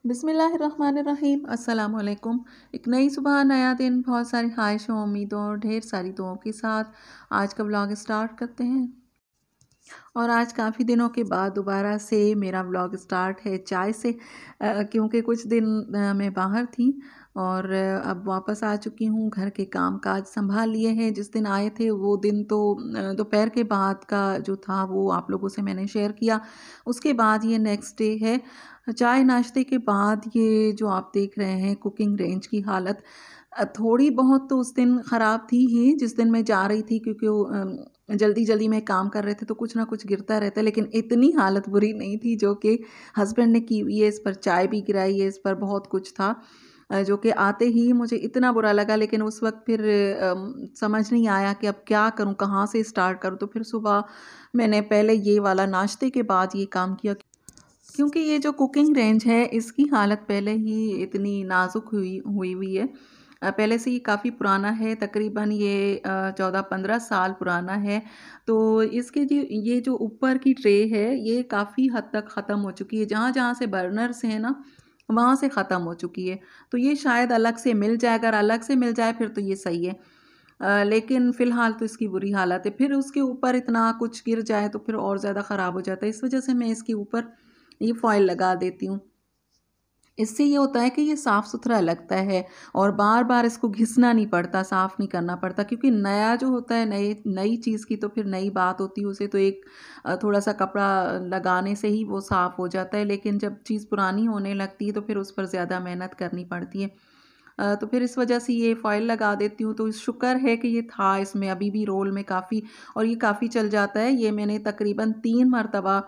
बिस्मिल्लाहिर्रहमानिर्रहीम अस्सलाम वालेकुम। एक नई सुबह, नया दिन, बहुत सारी ख्वाहिशों, उम्मीदों और ढेर सारी दुआओं के साथ आज का व्लॉग स्टार्ट करते हैं। और आज काफ़ी दिनों के बाद दोबारा से मेरा व्लॉग स्टार्ट है चाय से, क्योंकि कुछ दिन मैं बाहर थी और अब वापस आ चुकी हूँ। घर के काम काज संभाल लिए हैं। जिस दिन आए थे वो दिन तो दोपहर के बाद का जो था वो आप लोगों से मैंने शेयर किया। उसके बाद ये नेक्स्ट डे है। चाय नाश्ते के बाद ये जो आप देख रहे हैं कुकिंग रेंज की हालत थोड़ी बहुत तो उस दिन ख़राब थी ही, जिस दिन मैं जा रही थी, क्योंकि वो जल्दी जल्दी में काम कर रहे थे तो कुछ ना कुछ गिरता रहता है। लेकिन इतनी हालत बुरी नहीं थी जो कि हस्बैंड ने की हुई है। इस पर चाय भी गिराई है, इस पर बहुत कुछ था जो कि आते ही मुझे इतना बुरा लगा। लेकिन उस वक्त फिर समझ नहीं आया कि अब क्या करूं, कहाँ से स्टार्ट करूं। तो फिर सुबह मैंने पहले ये वाला नाश्ते के बाद ये काम किया, क्योंकि ये जो कुकिंग रेंज है इसकी हालत पहले ही इतनी नाजुक हुई हुई हुई है। पहले से ये काफ़ी पुराना है, तकरीबन ये 14-15 साल पुराना है। तो इसके जो ये जो ऊपर की ट्रे है ये काफ़ी हद तक ख़त्म हो चुकी है। जहाँ जहाँ से बर्नर्स हैं ना, वहाँ से ख़त्म हो चुकी है। तो ये शायद अलग से मिल जाए, अगर अलग से मिल जाए फिर तो ये सही है। लेकिन फ़िलहाल तो इसकी बुरी हालत है। फिर उसके ऊपर इतना कुछ गिर जाए तो फिर और ज़्यादा ख़राब हो जाता है। इस वजह से मैं इसके ऊपर ये फ़ॉइल लगा देती हूँ। इससे ये होता है कि ये साफ़ सुथरा लगता है और बार बार इसको घिसना नहीं पड़ता, साफ़ नहीं करना पड़ता। क्योंकि नया जो होता है, नई नई चीज़ की तो फिर नई बात होती है। उसे तो एक थोड़ा सा कपड़ा लगाने से ही वो साफ़ हो जाता है। लेकिन जब चीज़ पुरानी होने लगती है तो फिर उस पर ज़्यादा मेहनत करनी पड़ती है। तो फिर इस वजह से ये फ़ॉइल लगा देती हूँ। तो शुक्र है कि ये था इसमें अभी भी रोल में काफ़ी, और ये काफ़ी चल जाता है। ये मैंने तकरीबन 3 मरतबा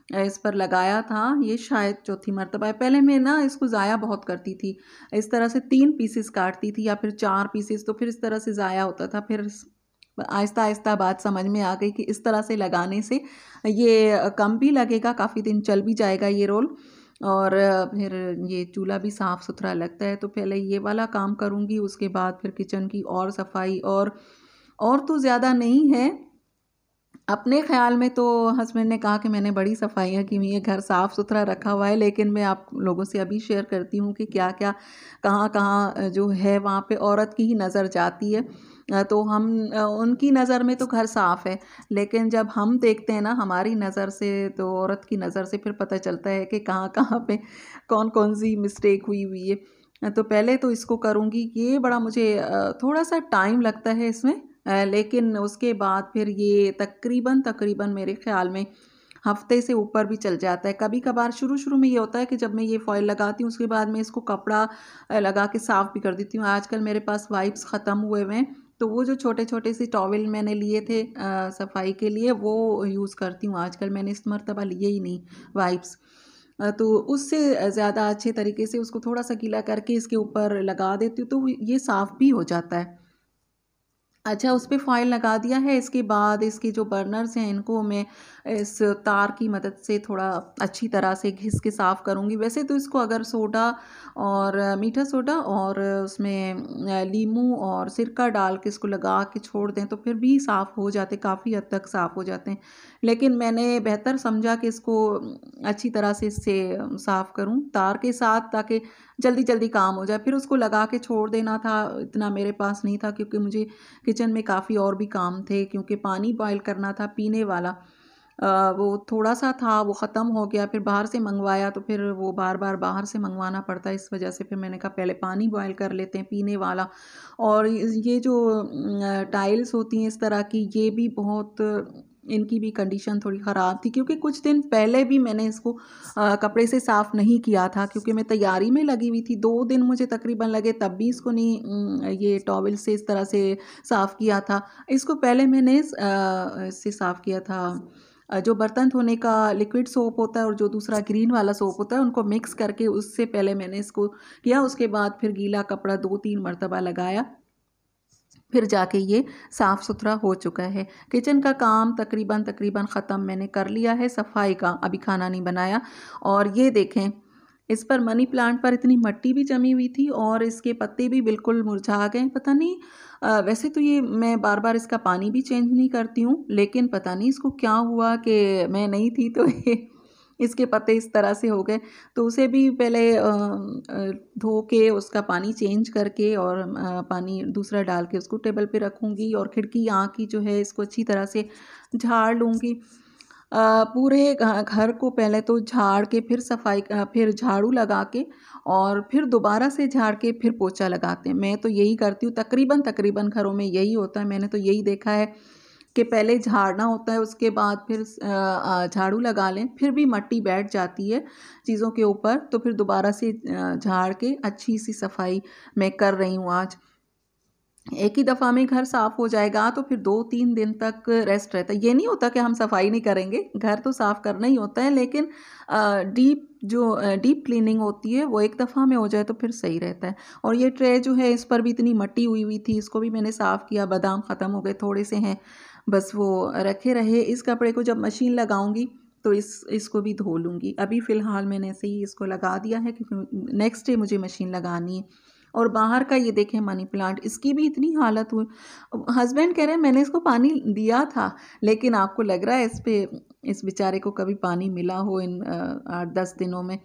इस पर लगाया था। ये शायद चौथी मरतबा है। पहले मैं ना इसको ज़ाया बहुत करती थी। इस तरह से 3 पीसेस काटती थी या फिर 4 पीसेस, तो फिर इस तरह से ज़ाया होता था। फिर आहिस्ता-आहिस्ता बात समझ में आ गई कि इस तरह से लगाने से ये कम भी लगेगा, काफ़ी दिन चल भी जाएगा ये रोल, और फिर ये चूल्हा भी साफ़-सुथरा लगता है। तो पहले ये वाला काम करूँगी, उसके बाद फिर किचन की और सफाई, और तो ज़्यादा नहीं है। अपने ख़्याल में तो हस्बैंड ने कहा कि मैंने बड़ी सफाइयाँ की हुई हैं, घर साफ़-सुथरा रखा हुआ है। लेकिन मैं आप लोगों से अभी शेयर करती हूँ कि क्या-क्या, कहाँ-कहाँ जो है वहाँ पे औरत की ही नज़र जाती है। तो हम उनकी नज़र में तो घर साफ़ है, लेकिन जब हम देखते हैं ना हमारी नज़र से, तो औरत की नज़र से फिर पता चलता है कि कहाँ-कहाँ पे कौन-कौन सी मिस्टेक हुई हुई है। तो पहले तो इसको करूँगी। ये बड़ा मुझे थोड़ा-सा टाइम लगता है इसमें, लेकिन उसके बाद फिर ये तकरीबन तकरीबन मेरे ख़्याल में हफ़्ते से ऊपर भी चल जाता है। कभी-कभार शुरू-शुरू में ये होता है कि जब मैं ये फ़ॉइल लगाती हूँ उसके बाद मैं इसको कपड़ा लगा के साफ़ भी कर देती हूँ। आजकल मेरे पास वाइप्स ख़त्म हुए हुए हैं, तो वो जो छोटे-छोटे से टॉवल मैंने लिए थे सफाई के लिए, वो यूज़ करती हूँ आजकल। मैंने इस मर्तबा लिए ही नहीं वाइप्स। तो उससे ज़्यादा अच्छे तरीके से उसको थोड़ा-सा गीला करके इसके ऊपर लगा देती हूँ, तो ये साफ़ भी हो जाता है। अच्छा, उस पे फ़ॉइल लगा दिया है। इसके बाद इसके जो बर्नर्स हैं इनको मैं इस तार की मदद से थोड़ा अच्छी तरह से घिस के साफ़ करूँगी। वैसे तो इसको अगर सोडा और मीठा सोडा और उसमें लीमू और सिरका डाल के इसको लगा के छोड़ दें तो फिर भी साफ़ हो जाते, काफ़ी हद तक साफ़ हो जाते हैं। लेकिन मैंने बेहतर समझा कि इसको अच्छी तरह से इससे साफ़ करूँ तार के साथ, ताकि जल्दी-जल्दी काम हो जाए। फिर उसको लगा के छोड़ देना था, इतना मेरे पास नहीं था, क्योंकि मुझे किचन में काफ़ी और भी काम थे, क्योंकि पानी बॉयल करना था पीने वाला। वो थोड़ा-सा था, वो ख़त्म हो गया। फिर बाहर से मँगवाया तो फिर वो बार-बार बाहर से मँगवाना पड़ता है। इस वजह से फिर मैंने कहा पहले पानी बॉयल कर लेते हैं पीने वाला। और ये जो टाइल्स होती हैं इस तरह की, ये भी बहुत, इनकी भी कंडीशन थोड़ी ख़राब थी, क्योंकि कुछ दिन पहले भी मैंने इसको कपड़े से साफ़ नहीं किया था, क्योंकि मैं तैयारी में लगी हुई थी। 2 दिन मुझे तकरीबन लगे, तब भी इसको नहीं ये टॉवल से इस तरह से साफ़ किया था। इसको पहले मैंने इससे साफ़ किया था, जो बर्तन धोने का लिक्विड सोप होता है और जो दूसरा ग्रीन वाला सोप होता है, उनको मिक्स करके उससे पहले मैंने इसको किया। उसके बाद फिर गीला कपड़ा 2-3 मरतबा लगाया, फिर जाके ये साफ़ सुथरा हो चुका है। किचन का काम तकरीबन तकरीबन ख़त्म मैंने कर लिया है, सफाई का अभी खाना नहीं बनाया। और ये देखें, इस पर मनी प्लांट पर इतनी मिट्टी भी जमी हुई थी और इसके पत्ते भी बिल्कुल मुरझा गए। पता नहीं, वैसे तो ये मैं बार-बार इसका पानी भी चेंज नहीं करती हूँ, लेकिन पता नहीं इसको क्या हुआ कि मैं नहीं थी तो ये इसके पत्ते इस तरह से हो गए। तो उसे भी पहले धो के उसका पानी चेंज करके और पानी दूसरा डाल के उसको टेबल पे रखूँगी और खिड़की यहाँ की जो है इसको अच्छी तरह से झाड़ लूँगी। पूरे घर को पहले तो झाड़ के फिर सफाई फिर झाड़ू लगा के और फिर दोबारा से झाड़ के फिर पोछा लगाते हैं। मैं तो यही करती हूँ, तकरीबन घरों में यही होता है। मैंने तो यही देखा है कि पहले झाड़ना होता है, उसके बाद फिर झाड़ू लगा लें, फिर भी मट्टी बैठ जाती है चीज़ों के ऊपर, तो फिर दोबारा से झाड़ के अच्छी सी सफाई मैं कर रही हूँ आज। एक ही दफ़ा में घर साफ़ हो जाएगा तो फिर 2-3 दिन तक रेस्ट रहता है। ये नहीं होता कि हम सफाई नहीं करेंगे, घर तो साफ़ करना ही होता है, लेकिन डीप क्लीनिंग होती है वो एक दफ़ा में हो जाए तो फिर सही रहता है। और ये ट्रे जो है इस पर भी इतनी मट्टी हुई हुई थी, इसको भी मैंने साफ़ किया। बादाम ख़त्म हो गए, थोड़े से हैं, बस वो रखे रहे। इस कपड़े को जब मशीन लगाऊंगी तो इसको भी धो लूँगी। अभी फ़िलहाल मैंने ऐसे ही इसको लगा दिया है क्योंकि नेक्स्ट डे मुझे मशीन लगानी है। और बाहर का ये देखें मनी प्लांट, इसकी भी इतनी हालत हुई। हस्बैंड कह रहे हैं मैंने इसको पानी दिया था, लेकिन आपको लग रहा है इस बेचारे को कभी पानी मिला हो इन 8-10 दिनों में?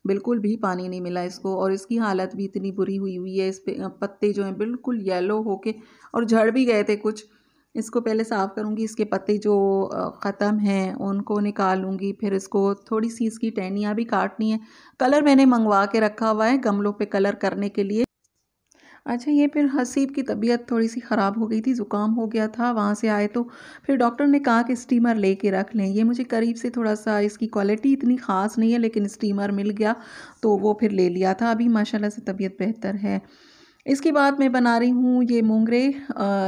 बिल्कुल भी पानी नहीं मिला इसको और इसकी हालत भी इतनी बुरी हुई हुई है। इस पे पत्ते जो हैं बिल्कुल येलो होके और झड़ भी गए थे कुछ। इसको पहले साफ़ करूँगी, इसके पत्ते जो ख़त्म हैं उनको निकालूँगी, फिर इसको थोड़ी सी इसकी टहनियाँ भी काटनी है। कलर मैंने मंगवा के रखा हुआ है गमलों पे कलर करने के लिए। अच्छा, ये फिर हसीब की तबीयत थोड़ी-सी ख़राब हो गई थी, ज़ुकाम हो गया था, वहाँ से आए तो फिर डॉक्टर ने कहा कि स्टीमर लेके रख लें। ये मुझे करीब से थोड़ा-सा, इसकी क्वालिटी इतनी ख़ास नहीं है लेकिन स्टीमर मिल गया तो वो फिर ले लिया था। अभी माशाल्लाह से तबीयत बेहतर है। इसके बाद मैं बना रही हूँ ये मोंगरे,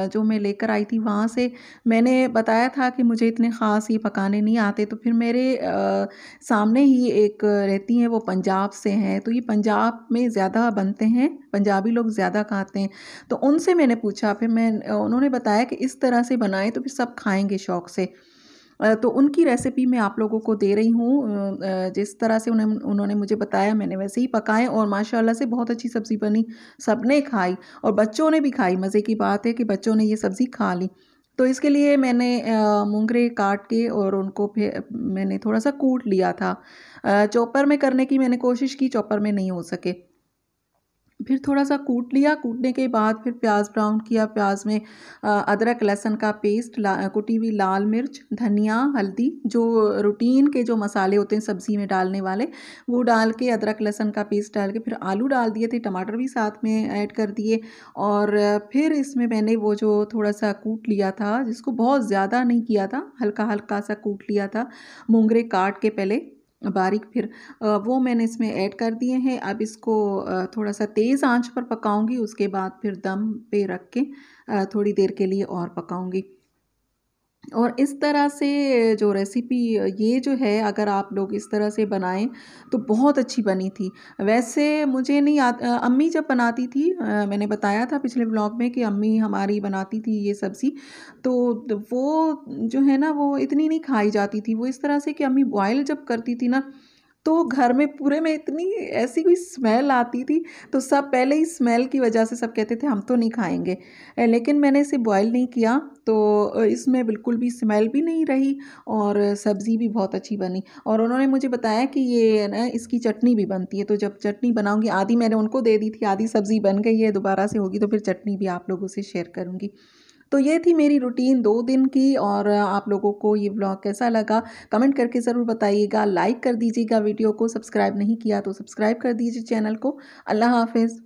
जो मैं लेकर आई थी वहाँ से। मैंने बताया था कि मुझे इतने ख़ास ये पकाने नहीं आते, तो फिर मेरे सामने ही एक रहती हैं, वो पंजाब से हैं, तो ये पंजाब में ज़्यादा बनते हैं, पंजाबी लोग ज़्यादा खाते हैं। तो उनसे मैंने पूछा, फिर उन्होंने बताया कि इस तरह से बनाएं तो फिर सब खाएंगे शौक़ से। तो उनकी रेसिपी मैं आप लोगों को दे रही हूँ। जिस तरह से उन्होंने मुझे बताया मैंने वैसे ही पकाए और माशाल्लाह से बहुत अच्छी सब्ज़ी बनी, सबने खाई और बच्चों ने भी खाई। मज़े की बात है कि बच्चों ने ये सब्ज़ी खा ली। तो इसके लिए मैंने मोंगरे काट के और उनको फिर मैंने थोड़ा-सा कूट लिया था। चॉपर में करने की मैंने कोशिश की, चॉपर में नहीं हो सके। फिर थोड़ा-सा कूट लिया, कूटने के बाद फिर प्याज ब्राउन किया। प्याज में अदरक लहसुन का पेस्ट, कुटी हुई लाल मिर्च, धनिया, हल्दी, जो रूटीन के जो मसाले होते हैं सब्ज़ी में डालने वाले, वो डाल के अदरक लहसुन का पेस्ट डाल के फिर आलू डाल दिए थे, टमाटर भी साथ में ऐड कर दिए। और फिर इसमें मैंने वो जो थोड़ा-सा कूट लिया था, जिसको बहुत ज़्यादा नहीं किया था, हल्का-हल्का सा कूट लिया था, मोंगरे काट के पहले बारीक, फिर वो मैंने इसमें ऐड कर दिए हैं। अब इसको थोड़ा-सा तेज़ आंच पर पकाऊंगी, उसके बाद फिर दम पे रख के थोड़ी देर के लिए और पकाऊंगी। और इस तरह से जो रेसिपी ये जो है, अगर आप लोग इस तरह से बनाएं तो बहुत अच्छी बनी थी। वैसे मुझे नहीं अम्मी जब बनाती थी, मैंने बताया था पिछले व्लॉग में कि अम्मी हमारी बनाती थी ये सब्ज़ी, तो वो जो है ना वो इतनी नहीं खाई जाती थी। वो इस तरह से कि अम्मी बॉयल जब करती थी ना, तो घर में पूरे में इतनी ऐसी कोई स्मेल आती थी, तो सब पहले ही स्मेल की वजह से सब कहते थे हम तो नहीं खाएँगे। लेकिन मैंने इसे बॉयल नहीं किया तो इसमें बिल्कुल भी स्मेल भी नहीं रही और सब्ज़ी भी बहुत अच्छी बनी। और उन्होंने मुझे बताया कि ये ना इसकी चटनी भी बनती है, तो जब चटनी बनाऊँगी, आधी मैंने उनको दे दी थी, आधी सब्ज़ी बन गई है, दोबारा से होगी तो फिर चटनी भी आप लोगों से शेयर करूँगी। तो ये थी मेरी रूटीन 2 दिन की। और आप लोगों को ये व्लॉग कैसा लगा कमेंट करके ज़रूर बताइएगा। लाइक कर दीजिएगा वीडियो को, सब्सक्राइब नहीं किया तो सब्सक्राइब कर दीजिए चैनल को। अल्लाह हाफ़िज़।